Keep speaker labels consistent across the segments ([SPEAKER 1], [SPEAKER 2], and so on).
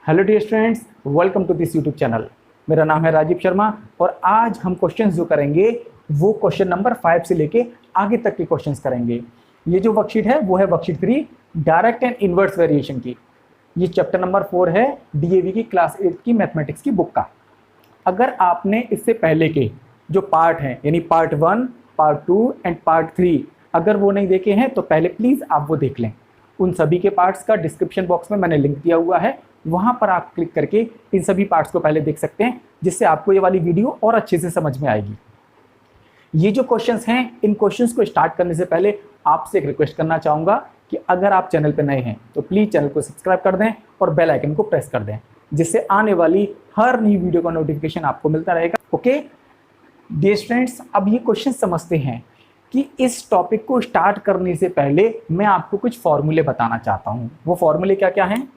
[SPEAKER 1] Hello dear students, welcome to this YouTube channel. मेरा नाम है राजीव शर्मा और आज हम क्वेश्चंस जो करेंगे वो क्वेश्चन नंबर 5 से लेके आगे तक के क्वेश्चंस करेंगे। ये जो वर्कशीट है वो है worksheet 3 direct and inverse variation की। ये चैप्टर नंबर 4 है डीएवी की क्लास 8 की मैथमेटिक्स की बुक का। अगर आपने इससे पहले के जो पार्ट हैं यानी पार्ट 1, पार्ट 2 एंड पार्ट 3 अगर वो नहीं देखे हैं तो पहले प्लीज़ आप वो देख लें। उन सभी के पार्ट्स का डिस्क्रिप्शन बॉक्स में मैंने लिंक दिया हुआ है, वहाँ पर आप क्लिक करके इन सभी पार्ट्स को पहले देख सकते हैं, जिससे आपको ये वाली वीडियो और अच्छे से समझ में आएगी। ये जो क्वेश्चंस हैं, इन क्वेश्चंस को स्टार्ट करने से पहले आपसे एक रिक्वेस्ट करना चाहूँगा कि अगर आप चैनल पर नए हैं तो प्लीज़ चैनल को सब्सक्राइब कर दें और बेल आइकन को प्रेस कर दें, जिससे आने वाली हर नई वीडियो का नोटिफिकेशन आपको मिलता रहेगा। ओके डियर स्टूडेंट्स, अब ये क्वेश्चन समझते हैं कि इस टॉपिक को स्टार्ट करने से पहले मैं आपको कुछ फॉर्मूले बताना चाहता हूँ। वो फॉर्मूले क्या क्या हैं?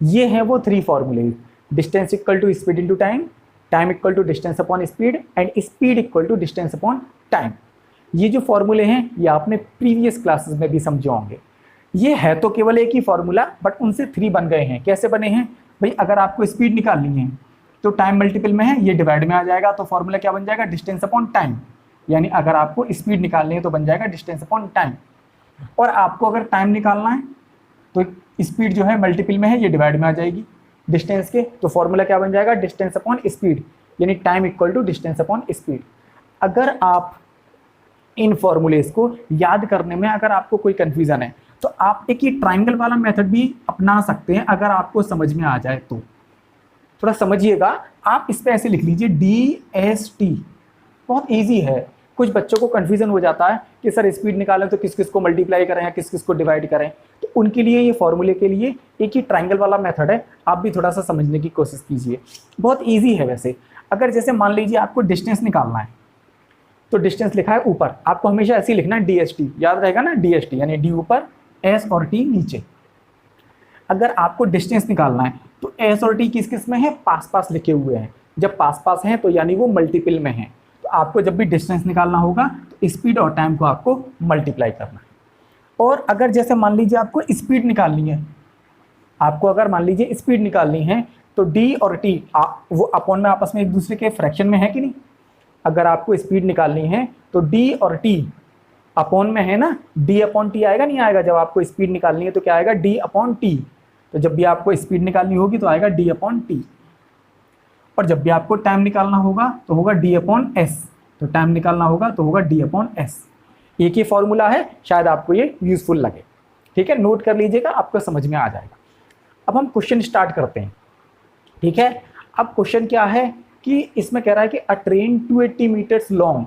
[SPEAKER 1] ये हैं वो 3 फॉर्मूले। Distance equal to speed into time, time equal to distance upon speed and speed equal to distance upon time. ये जो फॉर्मूले हैं ये आपने प्रीवियस क्लासेस में भी समझे होंगे। ये है तो केवल एक ही फॉर्मूला, बट उनसे 3 बन गए हैं। कैसे बने हैं भाई? अगर आपको स्पीड निकालनी है तो टाइम मल्टीपल में है, ये डिवाइड में आ जाएगा, तो फॉर्मूला क्या बन जाएगा? Distance upon time. यानी अगर आपको स्पीड निकालनी है तो बन जाएगा डिस्टेंस अपॉन टाइम। और आपको अगर टाइम निकालना है तो स्पीड जो है मल्टीपल में है, ये डिवाइड में आ जाएगी डिस्टेंस के, तो फॉर्मूला क्या बन जाएगा? डिस्टेंस अपॉन स्पीड, यानी time equal to distance upon speed. अगर आप इन फॉर्मूलेस को याद करने में अगर आपको कोई कंफ्यूजन है तो आप एक ये ट्राइंगल वाला मेथड भी अपना सकते हैं, अगर आपको समझ में आ जाए तो। थोड़ा समझिएगा, आप इस पे ऐसे लिख लीजिए DST। बहुत इजी है। कुछ बच्चों को कन्फ्यूजन हो जाता है कि सर स्पीड निकालें तो किस किस को मल्टीप्लाई करें या किस किस को डिवाइड करें, तो उनके लिए ये फॉर्मूले के लिए एक ही ट्राइंगल वाला मेथड है। आप भी थोड़ा सा समझने की कोशिश कीजिए, बहुत ईजी है वैसे। अगर जैसे मान लीजिए आपको डिस्टेंस निकालना है तो डिस्टेंस लिखा है ऊपर, आपको हमेशा ऐसे ही लिखना है DST, याद रहेगा ना? DST यानी D ऊपर, S और T नीचे। अगर आपको डिस्टेंस निकालना है तो S और T किस किस में है? पास पास लिखे हुए हैं। जब पास पास हैं तो यानी वो मल्टीपल में है। तो आपको जब भी डिस्टेंस निकालना होगा तो स्पीड और टाइम को आपको मल्टीप्लाई करना है। और अगर जैसे मान लीजिए आपको स्पीड निकालनी है, आपको अगर मान लीजिए स्पीड निकालनी है तो D और T वो अपॉन में आपस में एक दूसरे के फ्रैक्शन में है कि नहीं? अगर आपको स्पीड निकालनी है तो D और T अपॉन में है ना, D अपॉन T आएगा नहीं आएगा? जब आपको स्पीड निकालनी है तो क्या आएगा? D upon T। तो जब भी आपको स्पीड निकालनी होगी तो आएगा D अपॉन T। और जब भी आपको टाइम निकालना होगा तो होगा D अपॉन S। तो टाइम निकालना होगा तो होगा D अपॉन S। एक ही फॉर्मूला है, शायद आपको ये यूजफुल लगे। ठीक है, नोट कर लीजिएगा, आपको समझ में आ जाएगा। अब हम क्वेश्चन स्टार्ट करते हैं। ठीक है, अब क्वेश्चन क्या है कि इसमें कह रहा है कि a train 280 meters long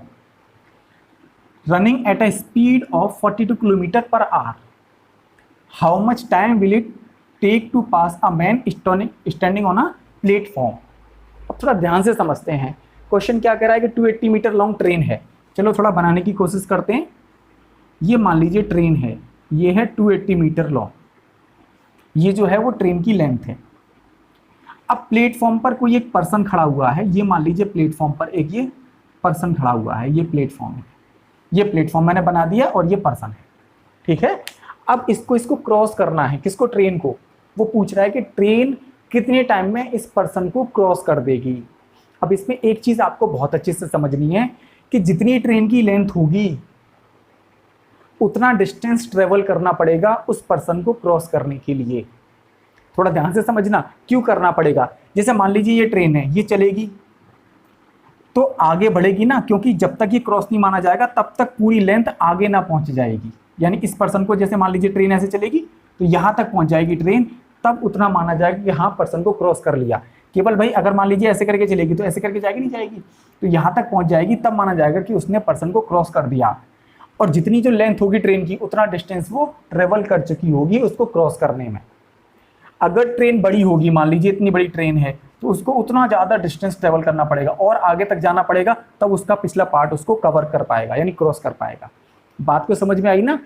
[SPEAKER 1] running at a speed of 42 kilometer per hour, how much time will it take to pass a man standing on a platform. अब थोड़ा ध्यान से समझते हैं क्वेश्चन क्या कह रहा है कि 280 मीटर लॉन्ग ट्रेन है। चलो थोड़ा बनाने की कोशिश करते हैं। ये मान लीजिए ट्रेन है, ये है 280 मीटर लॉन्ग, ये जो है वो ट्रेन की लेंथ है। अब प्लेटफॉर्म पर कोई एक पर्सन खड़ा हुआ है, ये मान लीजिए प्लेटफॉर्म पर एक ये पर्सन खड़ा हुआ है, ये प्लेटफॉर्म है, ये प्लेटफॉर्म मैंने बना दिया और ये पर्सन है। ठीक है, अब इसको क्रॉस करना है, किसको? ट्रेन को। वो पूछ रहा है कि ट्रेन कितने टाइम में इस पर्सन को क्रॉस कर देगी। अब इसमें एक चीज आपको बहुत अच्छे से समझनी है कि जितनी ट्रेन की लेंथ होगी उतना डिस्टेंस ट्रेवल करना पड़ेगा उस पर्सन को क्रॉस करने के लिए। थोड़ा ध्यान से समझना, क्यों करना पड़ेगा। जैसे मान लीजिए ये ट्रेन है, ये चलेगी तो आगे बढ़ेगी ना, क्योंकि जब तक ये क्रॉस नहीं माना जाएगा तब तक पूरी लेंथ आगे ना पहुंच जाएगी। यानी इस पर्सन को, जैसे मान लीजिए ट्रेन ऐसे चलेगी तो यहाँ तक पहुंच जाएगी ट्रेन, तब उतना माना जाएगा कि हाँ पर्सन को क्रॉस कर लिया। केवल भाई अगर मान लीजिए ऐसे करके चलेगी तो ऐसे करके जाएगी नहीं जाएगी, तो यहाँ तक पहुंच जाएगी, तब माना जाएगा कि उसने पर्सन को क्रॉस कर दिया। और जितनी जो लेंथ होगी ट्रेन की उतना डिस्टेंस वो ट्रेवल कर चुकी होगी उसको क्रॉस करने में। अगर ट्रेन बड़ी होगी, मान लीजिए इतनी बड़ी ट्रेन है, तो उसको उतना ज़्यादा डिस्टेंस ट्रेवल करना पड़ेगा और आगे तक जाना पड़ेगा, तब उसका पिछला पार्ट उसको कवर कर पाएगा, यानी क्रॉस कर पाएगा। बात को समझ में आई ना?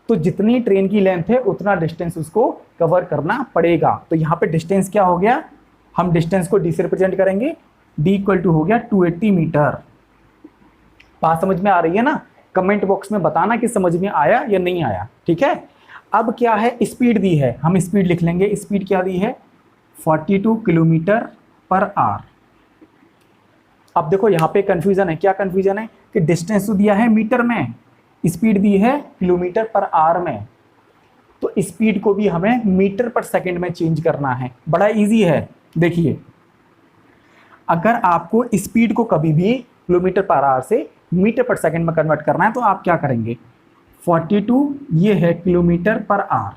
[SPEAKER 1] तो जितनी ट्रेन की लेंथ है उतना डिस्टेंस उसको कवर करना पड़ेगा। तो यहाँ पे डिस्टेंस क्या हो गया? हम डिस्टेंस को D से रिप्रेजेंट करेंगे, D इक्वल टू हो गया 280 मीटर। बात समझ में आ रही है ना? कमेंट बॉक्स में बताना कि समझ में आया या नहीं आया। ठीक है, अब क्या है, स्पीड दी है, हम स्पीड लिख लेंगे। स्पीड क्या दी है, 42 किलोमीटर पर आवर। अब देखो यहाँ पे कंफ्यूजन है, क्या कंफ्यूजन है कि डिस्टेंस तो दिया है मीटर में, स्पीड दी है किलोमीटर पर आवर में, तो स्पीड को भी हमें मीटर पर सेकंड में चेंज करना है। बड़ा इजी है, देखिए अगर आपको स्पीड को कभी भी किलोमीटर पर आवर से मीटर पर सेकंड में कन्वर्ट करना है तो आप क्या करेंगे, 42 ये है किलोमीटर पर आवर,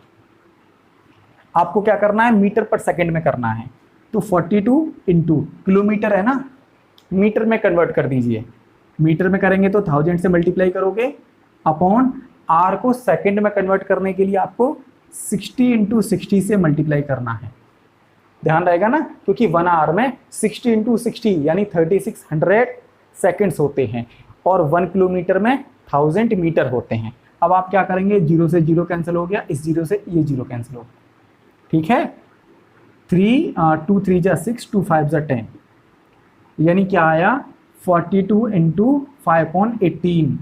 [SPEAKER 1] आपको क्या करना है मीटर पर सेकंड में करना है, तो 42 इंटू किलोमीटर है ना, मीटर में कन्वर्ट कर दीजिए। मीटर में करेंगे तो 1000 से मल्टीप्लाई करोगे, अपॉन आर को सेकंड में कन्वर्ट करने के लिए आपको 60 इंटू 60 से मल्टीप्लाई करना है। ध्यान रहेगा ना, क्योंकि 1 आवर में 60 इंटू 60 यानी 3600 सेकेंड्स होते हैं, और 1 किलोमीटर में 1000 मीटर होते हैं। अब आप क्या करेंगे, 0 से 0 कैंसिल हो गया, इस 0 से ये 0 कैंसिल हो गया, ठीक है। 2 3 जा 6, 2 5 जा 10, यानी क्या आया 42 इंटू 5/18।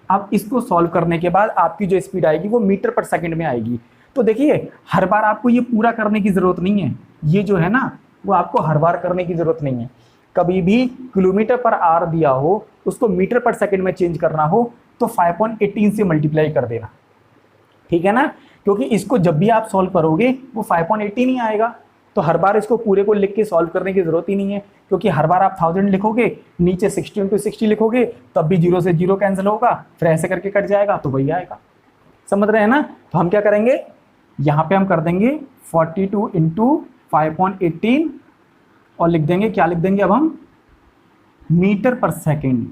[SPEAKER 1] अब इसको सॉल्व करने के बाद आपकी जो स्पीड आएगी वो मीटर पर सेकंड में आएगी। तो देखिए हर बार आपको ये पूरा करने की ज़रूरत नहीं है, ये जो है ना वो आपको हर बार करने की ज़रूरत नहीं है। कभी भी किलोमीटर पर आवर दिया हो, उसको मीटर पर सेकंड में चेंज करना हो तो 5/18 से मल्टीप्लाई कर देना, ठीक है ना, क्योंकि इसको जब भी आप सॉल्व करोगे वो 5/18 ही आएगा। तो हर बार इसको पूरे को लिख के सॉल्व करने की ज़रूरत ही नहीं है, क्योंकि हर बार आप 1000 लिखोगे, नीचे 60 इंटू 60 लिखोगे, तब भी 0 से 0 कैंसिल होगा, फिर ऐसे करके कट जाएगा, तो वही आएगा। समझ रहे हैं ना। तो हम क्या करेंगे, यहाँ पे हम कर देंगे 42 इंटू 5/18 और लिख देंगे, क्या लिख देंगे अब हम, मीटर पर सेकेंड।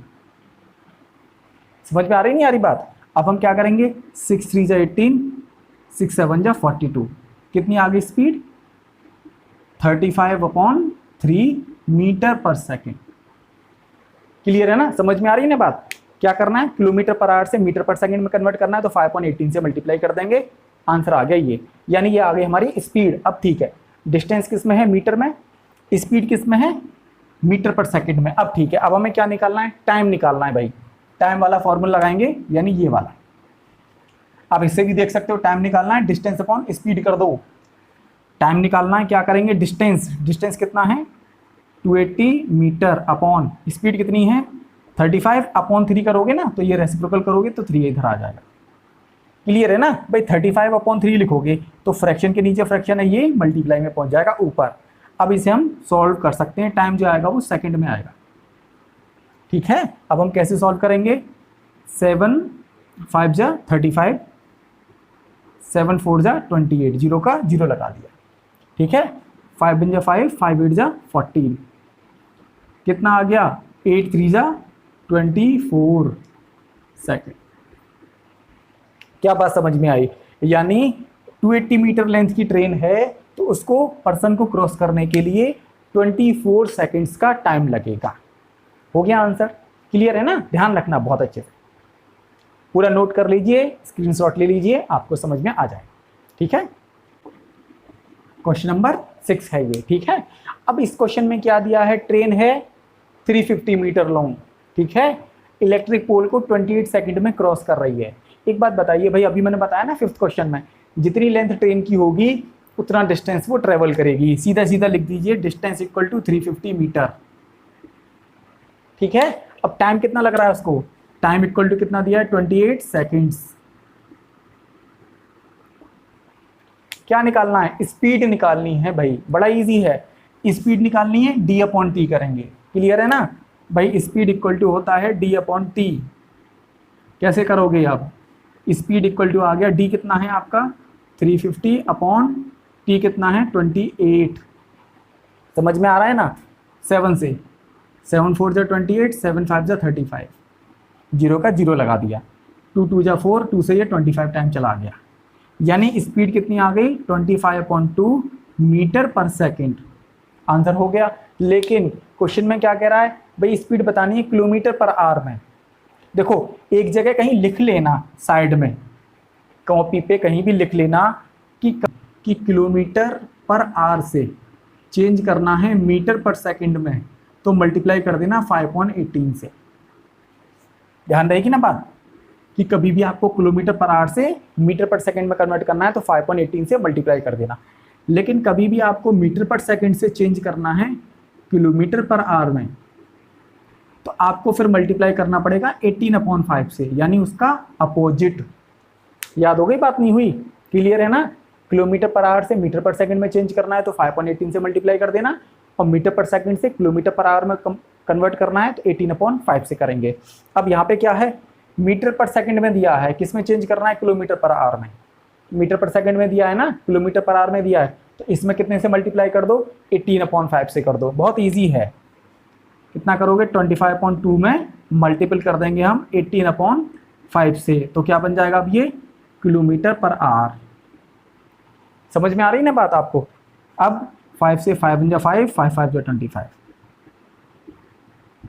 [SPEAKER 1] समझ में आ रही नहीं आ रही बात। अब हम क्या करेंगे, 6 3 जा 18, 6 7 जा 42, कितनी आ गई स्पीड, 35/3 मीटर पर सेकेंड। क्लियर है ना, समझ में आ रही है ना बात। क्या करना है, किलोमीटर पर आवर से मीटर पर सेकंड में कन्वर्ट करना है, तो 5/18 से मल्टीप्लाई कर देंगे, आंसर आ गया ये, यानी ये आ गई हमारी स्पीड। अब ठीक है, डिस्टेंस किस में है, मीटर में, स्पीड किस में है, मीटर पर सेकंड में। अब ठीक है, अब हमें क्या निकालना है, टाइम निकालना है भाई। टाइम वाला फॉर्मूला लगाएंगे, यानी ये वाला। आप इससे भी देख सकते हो, टाइम निकालना है, डिस्टेंस अपॉन स्पीड कर दो। टाइम निकालना है, क्या करेंगे, डिस्टेंस कितना है 280 मीटर, अपॉन स्पीड कितनी है 35/3 करोगे ना, तो ये रेसिप्रोकल करोगे तो 3 इधर आ जाएगा। क्लियर है ना भाई, 35/3 लिखोगे तो फ्रैक्शन के नीचे फ्रैक्शन है, ये मल्टीप्लाई में पहुंच जाएगा ऊपर। अब इसे हम सॉल्व कर सकते हैं, टाइम जो आएगा वो सेकंड में आएगा, ठीक है। अब हम कैसे सॉल्व करेंगे, 7 5 जा 35, 7 4 जा 28, 0 का 0 लगा दिया, ठीक है। 5 1 जा 5, 5 8 जा 14, कितना आ गया, 8 3 जा 24 सेकेंड। क्या बात समझ में आई, यानी 280 मीटर लेंथ की ट्रेन है तो उसको पर्सन को क्रॉस करने के लिए 24 सेकेंड्स का टाइम लगेगा। हो गया आंसर, क्लियर है ना। ध्यान रखना बहुत अच्छे से, पूरा नोट कर लीजिए, स्क्रीनशॉट ले लीजिए, आपको समझ में आ जाए, ठीक है। क्वेश्चन नंबर 6 है ये, ठीक है। अब इस क्वेश्चन में क्या दिया है, ट्रेन है 350 मीटर लॉन्ग, ठीक है, इलेक्ट्रिक पोल को 28 सेकंड में क्रॉस कर रही है। एक बात बताइए भाई, अभी मैंने बताया ना 5th क्वेश्चन में, जितनी लेंथ ट्रेन की होगी उतना डिस्टेंस वो ट्रेवल करेगी। सीधा सीधा लिख दीजिए, डिस्टेंस इक्वल टू 350 मीटर, ठीक है। अब टाइम कितना लग रहा है उसको, टाइम इक्वल टू कितना दिया है 28 सेकेंड्स। क्या निकालना है, स्पीड निकालनी है भाई, बड़ा इजी है। स्पीड निकालनी है, d/t करेंगे, क्लियर है ना भाई। स्पीड इक्वल टू होता है d/t, कैसे करोगे आप, स्पीड इक्वल टू आ गया, d कितना है आपका 350/t कितना है 28, समझ में आ रहा है ना। 7 से 7 4 जा 28, 7 5 जा 35, 0 का 0 लगा दिया, 2 2 जा 4, 2 से ये 25 टाइम चला गया, यानी स्पीड कितनी आ गई 25/2 मीटर पर सेकेंड। आंसर हो गया। लेकिन क्वेश्चन में क्या कह रहा है भाई, स्पीड बतानी है किलोमीटर पर आवर में। देखो एक जगह कहीं लिख लेना, साइड में कॉपी पे कहीं भी लिख लेना कि किलोमीटर पर आवर से चेंज करना है मीटर पर सेकंड में, तो मल्टीप्लाई कर देना 5/18 से। ध्यान रहेगी ना बात, कि कभी भी आपको किलोमीटर पर आवर से मीटर पर सेकंड में कन्वर्ट करना है तो 5.18 से मल्टीप्लाई कर देना। लेकिन कभी भी आपको मीटर पर सेकंड से चेंज करना है किलोमीटर पर आवर में, तो आपको फिर मल्टीप्लाई करना पड़ेगा 18/5 से, यानी उसका अपोजिट। याद हो गई बात? नहीं हुई? क्लियर है ना? किलोमीटर पर आवर से मीटर पर सेकंड में चेंज करना है तो 5.18 से मल्टीप्लाई कर देना, और मीटर पर सेकंड से किलोमीटर पर आवर में कन्वर्ट करना है तो 18/5 से करेंगे। अब यहाँ पे क्या है, मीटर पर सेकंड में दिया है, किस में चेंज करना है? किलोमीटर पर आवर में। मीटर पर सेकंड में दिया है ना, किलोमीटर पर आवर में दिया है, तो इसमें कितने से मल्टीप्लाई कर दो? 18/5 से कर दो। बहुत ईजी है। कितना करोगे? 25.2 में मल्टीपल कर देंगे हम 18/5 से, तो क्या बन जाएगा अब ये? Kilometre per our. समझ में आ रही ना बात आपको? अब 5 से 5 × 5, 5 5 × 25,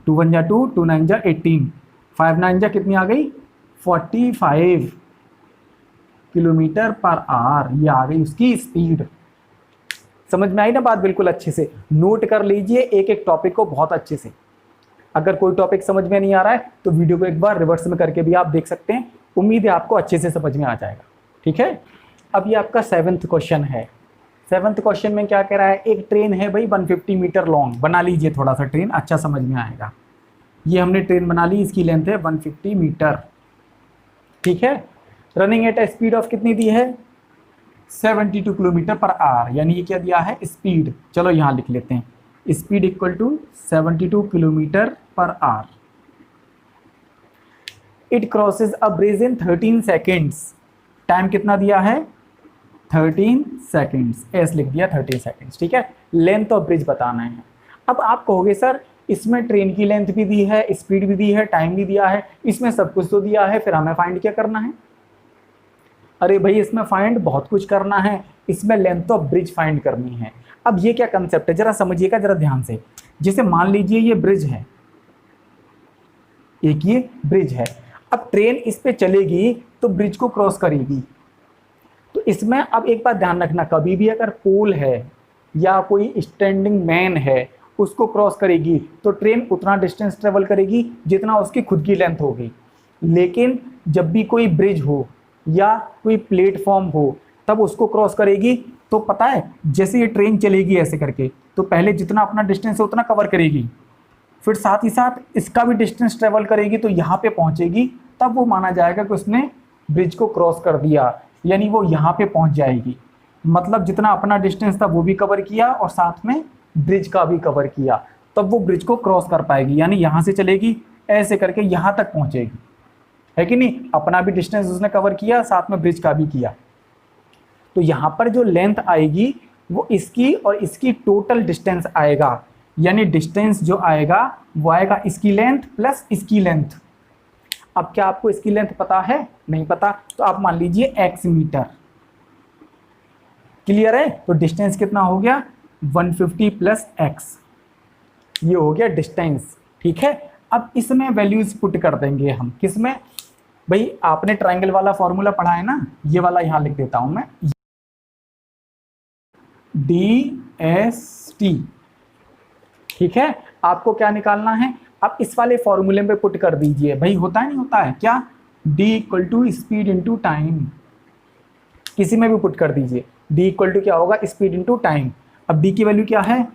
[SPEAKER 1] 2 1 × 2, 2 9 × 18, 5 9 × कितनी आ गई? 45 किलोमीटर पर आवर। ये आ गई उसकी स्पीड। समझ में आई ना बात? बिल्कुल अच्छे से नोट कर लीजिए एक एक टॉपिक को बहुत अच्छे से। अगर कोई टॉपिक समझ में नहीं आ रहा है तो वीडियो को एक बार रिवर्स में करके भी आप देख सकते हैं। उम्मीद है आपको अच्छे से समझ में आ जाएगा। ठीक है, अब ये आपका 7th क्वेश्चन है। 7th क्वेश्चन में क्या कह रहा है? एक ट्रेन है भाई 150 मीटर लॉन्ग। बना लीजिए थोड़ा सा, ट्रेन अच्छा समझ में आएगा। ये हमने ट्रेन बना ली, इसकी लेंथ है 150 मीटर। ठीक है, running at a speed of कितनी दी है? 72 किलोमीटर पर आवर, यानी ये क्या दिया है? स्पीड। चलो यहाँ लिख लेते हैं, speed equal to 72 kilometer per hour. It crosses a bridge in 13 seconds. Time कितना दिया है? 13 सेकेंड्स। एस लिख दिया 13 सेकेंड्स। ठीक है, लेंथ ऑफ ब्रिज बताना है। अब आप कहोगे सर इसमें ट्रेन की लेंथ भी दी है, स्पीड भी दी है, टाइम भी दिया है, इसमें सब कुछ तो दिया है, फिर हमें फाइंड क्या करना है? अरे भाई इसमें फाइंड बहुत कुछ करना है, इसमें लेंथ ऑफ ब्रिज फाइंड करनी है। अब ये क्या कंसेप्ट है, जरा समझिएगा जरा ध्यान से। जैसे मान लीजिए ये ब्रिज है, एक ये ब्रिज है। अब ट्रेन इस पे चलेगी तो ब्रिज को क्रॉस करेगी। तो इसमें अब एक बात ध्यान रखना, कभी भी अगर पोल है या कोई स्टैंडिंग मैन है उसको क्रॉस करेगी तो ट्रेन उतना डिस्टेंस ट्रेवल करेगी जितना उसकी खुद की लेंथ होगी। लेकिन जब भी कोई ब्रिज हो या कोई प्लेटफॉर्म हो तब उसको क्रॉस करेगी तो पता है जैसे ये ट्रेन चलेगी ऐसे करके तो पहले जितना अपना डिस्टेंस है उतना कवर करेगी, फिर साथ ही साथ इसका भी डिस्टेंस ट्रेवल करेगी, तो यहाँ पे पहुँचेगी, तब वो माना जाएगा कि उसने ब्रिज को क्रॉस कर दिया, यानी वो यहाँ पे पहुँच जाएगी। मतलब जितना अपना डिस्टेंस था वो भी कवर किया और साथ में ब्रिज का भी कवर किया, तब वो ब्रिज को क्रॉस कर पाएगी। यानी यहाँ से चलेगी ऐसे करके यहाँ तक पहुँचेगी, है कि नहीं? अपना भी डिस्टेंस उसने कवर किया, साथ में ब्रिज का भी किया। तो यहाँ पर जो लेंथ आएगी वो इसकी और इसकी टोटल डिस्टेंस आएगा, यानी डिस्टेंस जो आएगा वो आएगा इसकी लेंथ प्लस इसकी लेंथ। अब क्या आपको इसकी लेंथ पता है? नहीं पता, तो आप मान लीजिए x मीटर। क्लियर है? तो डिस्टेंस कितना हो गया? 150 प्लस x, ये हो गया डिस्टेंस। ठीक है, अब इसमें वैल्यूज पुट कर देंगे हम। किसमें भाई? आपने ट्रायंगल वाला फॉर्मूला पढ़ा है ना, ये वाला यहाँ लिख देता हूं मैं, DST। ठीक है, आपको क्या निकालना है? अब इस वाले फॉर्मूले में पुट कर दीजिए। भाई होता है नहीं होता है क्या? D equal to speed into time. किसी में भी पुट कर दीजिए। D इक्वल टू क्या होगा? Speed into time. अब D की वैल्यू क्या है?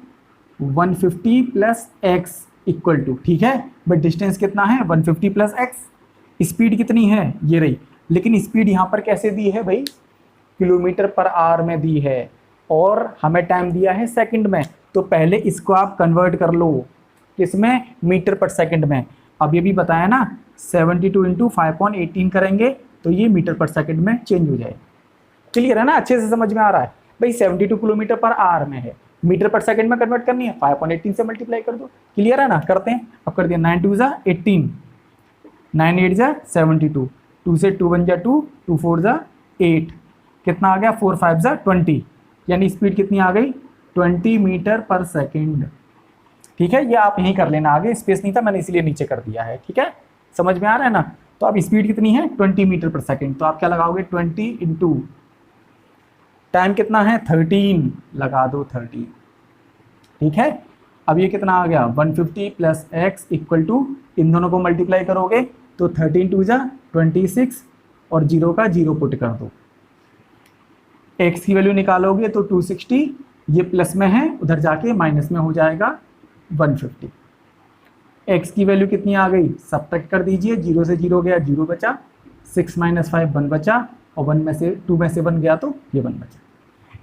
[SPEAKER 1] 150 प्लस x इक्वल टू, ठीक है, बट डिस्टेंस कितना है? 150 प्लस x। स्पीड कितनी है? ये रही। लेकिन स्पीड यहाँ पर कैसे दी है भाई? किलोमीटर पर आवर में दी है, और हमें टाइम दिया है सेकंड में। तो पहले इसको आप कन्वर्ट कर लो, किसमें? मीटर पर सेकंड में। अब ये भी बताया ना, 72 इंटू 5.18 करेंगे तो ये मीटर पर सेकंड में चेंज हो जाएगा। क्लियर है ना? अच्छे से समझ में आ रहा है? भाई 72 किलोमीटर पर आवर में है, मीटर पर सेकंड में कन्वर्ट करनी है, 5.18 से मल्टीप्लाई कर दो। क्लियर है ना? करते हैं। अब कर दिया, 9 2 = 18, 9 8 = 72, 2 से 2 1 = 2, 2 4 = 8, कितना आ गया? 4 5 = 20, यानी स्पीड कितनी आ गई? 20 मीटर पर सेकंड। ठीक है, ये आप यहीं कर लेना, आगे स्पेस नहीं था मैंने इसलिए नीचे कर दिया है। ठीक है, समझ में आ रहा है ना? तो अब स्पीड कितनी है? 20 मीटर पर सेकंड। तो आप क्या लगाओगे? 20 इंटू टाइम कितना है? 13, लगा दो 30। ठीक है, अब ये कितना आ गया? 150 प्लस x इक्वल टू, इन दोनों को मल्टीप्लाई करोगे तो 13 टू जा 26 और 0 का 0 पुट कर दो। x की वैल्यू निकालोगे तो 260, ये प्लस में है उधर जाके माइनस में हो जाएगा 150। x की वैल्यू कितनी आ गई, सब्ट्रैक्ट कर दीजिए, 0 से 0 गया 0 बचा, 6 - 5 1 बचा, और 1 में से 2 में से 1 गया तो ये 1 बचा,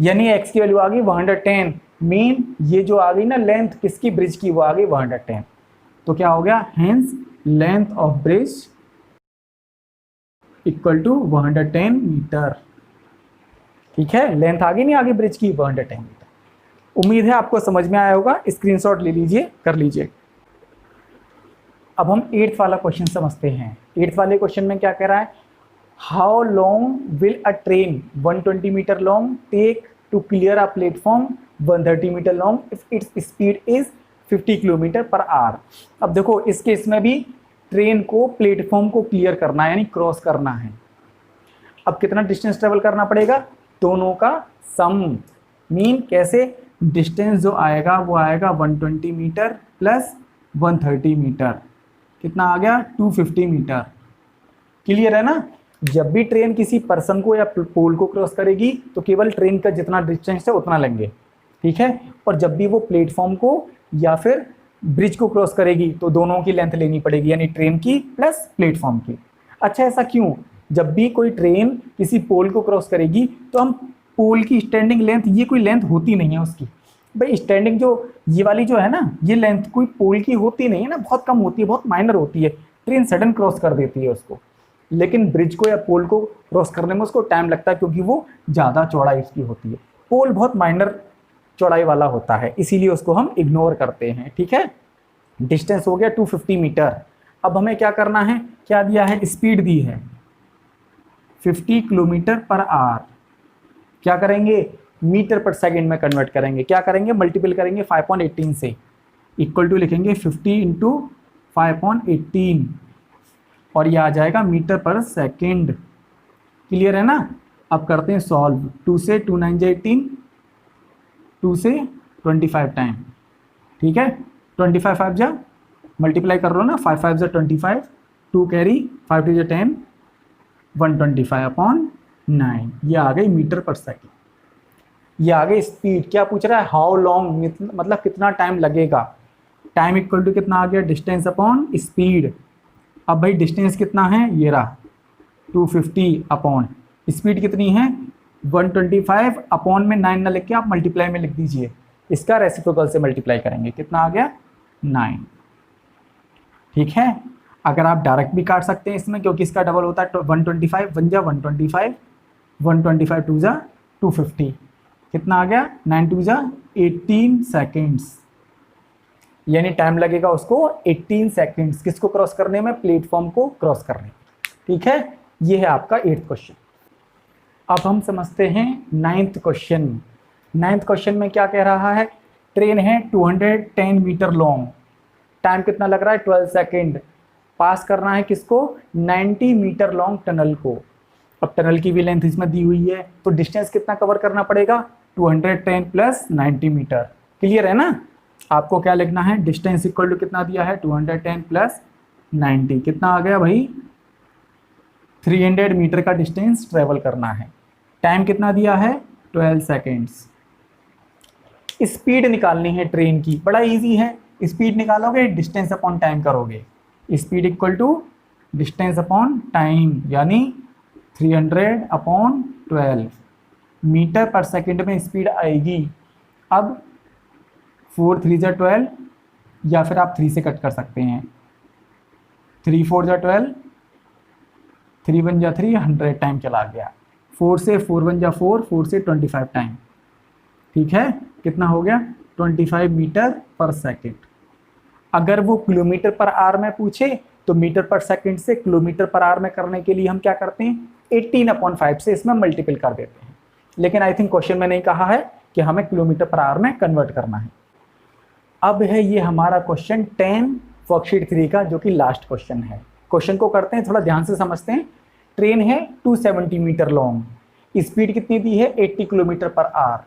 [SPEAKER 1] यानी x की वैल्यू आ गई 110। मीन ये जो आ गई ना लेंथ किसकी, ब्रिज की, वो आ गई 110। तो क्या हो गया, hence length of bridge equal to 110 meter. ठीक है, लेंथ आ गई नहीं आगे ब्रिज की, 110 मीटर। उम्मीद है आपको समझ में आया होगा, स्क्रीनशॉट ले लीजिए, कर लीजिए। अब हम 8th वाला क्वेश्चन समझते हैं। 8th वाले क्वेश्चन में क्या कह रहा है, how long will a train 120 meter long take to clear a platform 130 meter long if its speed is 50 kilometer per hour. अब देखो इस केस में भी ट्रेन को प्लेटफॉर्म को क्लियर करना है, यानी क्रॉस करना है। अब कितना डिस्टेंस ट्रेवल करना पड़ेगा, दोनों का सम। मीन कैसे, डिस्टेंस जो आएगा वो आएगा 120 मीटर प्लस 130 मीटर, कितना आ गया 250 मीटर। क्लियर है ना, जब भी ट्रेन किसी पर्सन को या पोल को क्रॉस करेगी तो केवल ट्रेन का जितना डिस्टेंस है उतना लेंगे, ठीक है। और जब भी वो प्लेटफॉर्म को या फिर ब्रिज को क्रॉस करेगी तो दोनों की लेंथ लेनी पड़ेगी, यानी ट्रेन की प्लस प्लेटफॉर्म की। अच्छा ऐसा क्यों, जब भी कोई ट्रेन किसी पोल को क्रॉस करेगी तो हम पोल की स्टैंडिंग लेंथ, ये कोई लेंथ होती नहीं है उसकी भाई, स्टैंडिंग जो ये वाली जो है ना, ये लेंथ कोई पोल की होती नहीं है ना, बहुत कम होती है, बहुत माइनर होती है। ट्रेन सडन क्रॉस कर देती है उसको, लेकिन ब्रिज को या पोल को क्रॉस करने में उसको टाइम लगता है क्योंकि वो ज़्यादा चौड़ाई उसकी होती है। पोल बहुत माइनर चौड़ाई वाला होता है, इसीलिए उसको हम इग्नोर करते हैं, ठीक है। डिस्टेंस हो गया 250 मीटर। अब हमें क्या करना है, क्या दिया है, स्पीड दी है 50 किलोमीटर पर आवर। क्या करेंगे, मीटर पर सेकंड में कन्वर्ट करेंगे। क्या करेंगे, मल्टीपल करेंगे 5.18 से, इक्वल टू लिखेंगे 50 इंटू 5.18 और ये आ जाएगा मीटर पर सेकंड। क्लियर है ना। अब करते हैं सॉल्व, 2 से 2 9 जा 18, 2 से 25 टाइम, ठीक है। 25 5 जा मल्टीप्लाई कर लो ना, 5 5 जा 25, 2 कैरी 5 2 जा 10, 125/9, ये आ गई मीटर पर सेकंड। ये आ गई स्पीड। क्या पूछ रहा है, हाउ लॉन्ग, मतलब कितना टाइम लगेगा। टाइम इक्वल टू कितना आ गया, डिस्टेंस अपॉन स्पीड। अब भाई डिस्टेंस कितना है, ये रहा 250 अपॉन स्पीड कितनी है 125, अपॉन में 9 ना लिख के आप मल्टीप्लाई में लिख दीजिए, इसका रेसिप्रोकल से मल्टीप्लाई करेंगे, कितना आ गया 9, ठीक है। अगर आप डायरेक्ट भी काट सकते हैं इसमें, क्योंकि इसका डबल होता है 125, 1 जा 125, 125 2 जा 250, कितना आ गया 9 2 जा 18 सेकेंड्स, यानी टाइम लगेगा उसको 18 सेकेंड्स किसको क्रॉस करने में, प्लेटफॉर्म को क्रॉस करने में, ठीक है। ये है आपका 8th क्वेश्चन। अब हम समझते हैं 9th क्वेश्चन। 9th क्वेश्चन में क्या कह रहा है, ट्रेन है 210 मीटर लॉन्ग, टाइम कितना लग रहा है 12 सेकेंड, पास करना है किसको 90 मीटर लॉन्ग टनल को। अब टनल की भी लेंथ इसमें दी हुई है, तो डिस्टेंस कितना कवर करना पड़ेगा 210 प्लस 90 मीटर। क्लियर है ना। आपको क्या लिखना है, डिस्टेंस इक्वल टू कितना दिया है 210 प्लस 90, कितना आ गया भाई 300 मीटर का डिस्टेंस ट्रेवल करना है। टाइम कितना दिया है 12 सेकेंड्स। स्पीड निकालनी है ट्रेन की, बड़ा इजी है। स्पीड निकालोगे डिस्टेंस अपॉन टाइम करोगे, speed equal to distance upon time, यानी 300/12 मीटर पर सेकंड में स्पीड आएगी। अब 4 3 जा 12, या फिर आप 3 से कट कर सकते हैं, 3 4 जा 12, 3 1 जा 3, 100 टाइम चला गया। 4 से 4 1 जा 4, 4 से 25 टाइम, ठीक है। कितना हो गया 25 मीटर पर सेकंड। अगर वो किलोमीटर पर आवर में पूछे तो मीटर पर सेकंड से किलोमीटर पर आवर में करने के लिए हम क्या करते हैं 18/5 से इसमें मल्टीपल कर देते हैं, लेकिन आई थिंक क्वेश्चन में नहीं कहा है कि हमें किलोमीटर पर आवर में कन्वर्ट करना है। अब है ये हमारा क्वेश्चन 10 वर्कशीट 3 का, जो कि लास्ट क्वेश्चन है। क्वेश्चन को करते हैं, थोड़ा ध्यान से समझते हैं। ट्रेन है 270 मीटर लॉन्ग, स्पीड कितनी दी है 80 किलोमीटर पर आवर।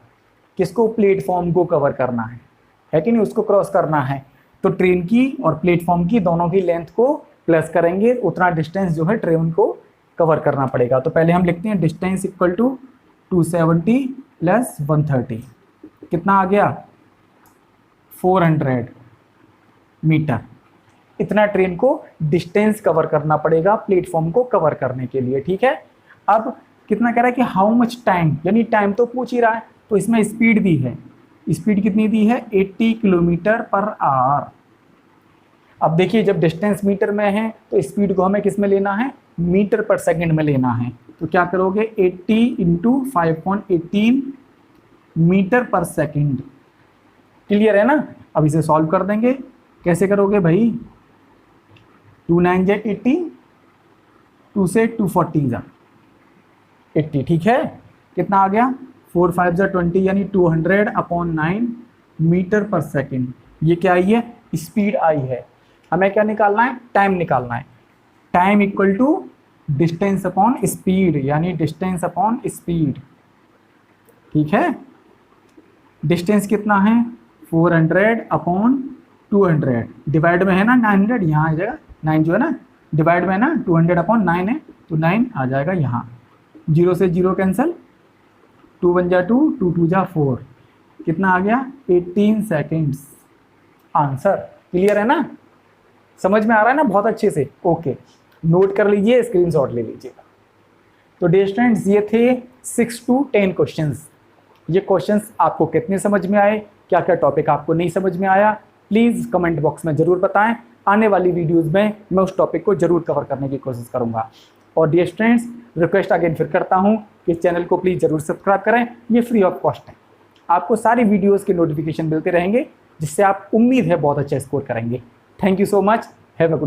[SPEAKER 1] किसको, प्लेटफॉर्म को कवर करना है कि नहीं, उसको क्रॉस करना है। तो ट्रेन की और प्लेटफॉर्म की दोनों की लेंथ को प्लस करेंगे उतना डिस्टेंस जो है ट्रेन को कवर करना पड़ेगा। तो पहले हम लिखते हैं डिस्टेंस इक्वल टू 270 प्लस 130, कितना आ गया 400 मीटर। इतना ट्रेन को डिस्टेंस कवर करना पड़ेगा प्लेटफॉर्म को कवर करने के लिए, ठीक है। अब कितना कह रहा है कि हाउ मच टाइम, यानी टाइम तो पूछ ही रहा है, तो इसमें स्पीड दी है, स्पीड कितनी दी है 80 किलोमीटर पर आवर। अब देखिए जब डिस्टेंस मीटर में है तो स्पीड को हमें किस में लेना है, मीटर पर सेकंड में लेना है। तो क्या करोगे 80 इंटू 5.18 मीटर पर सेकंड। क्लियर है ना। अब इसे सॉल्व कर देंगे, कैसे करोगे भाई, 2 9 जा 80, 2 से 240 जा 80, ठीक है। कितना आ गया 4 5 जा 20, यानी 200/9 मीटर पर सेकंड। ये क्या आई है, स्पीड आई है। हमें क्या निकालना है, टाइम निकालना है। Time equal to distance upon speed, यानी डिस्टेंस अपॉन स्पीड, ठीक है। डिस्टेंस कितना है 400/200, डिवाइड में है ना 900, यहाँ आ जाएगा 9 जो है ना, डिवाइड में है ना 200/9 है, तो 9 आ जाएगा यहाँ। 0 से 0 कैंसिल, 2 1 जा 2, 2 2 जा 4, कितना आ गया 18 सेकेंड्स। आंसर क्लियर है ना, समझ में आ रहा है ना बहुत अच्छे से। ओके, नोट कर लीजिए, स्क्रीनशॉट ले लीजिएगा। तो डियर स्टूडेंट्स, ये थे 6 to 10 क्वेश्चंस। ये क्वेश्चंस आपको कितने समझ में आए, क्या क्या टॉपिक आपको नहीं समझ में आया, प्लीज़ कमेंट बॉक्स में ज़रूर बताएं। आने वाली वीडियोस में मैं उस टॉपिक को ज़रूर कवर करने की कोशिश करूँगा। और डियर स्टूडेंट्स, रिक्वेस्ट अगेन फिर करता हूँ कि इस चैनल को प्लीज़ ज़रूर सब्सक्राइब करें, ये फ्री ऑफ कॉस्ट है। आपको सारी वीडियोज़ के नोटिफिकेशन मिलते रहेंगे, जिससे आप उम्मीद है बहुत अच्छा स्कोर करेंगे। Thank you so much, have a good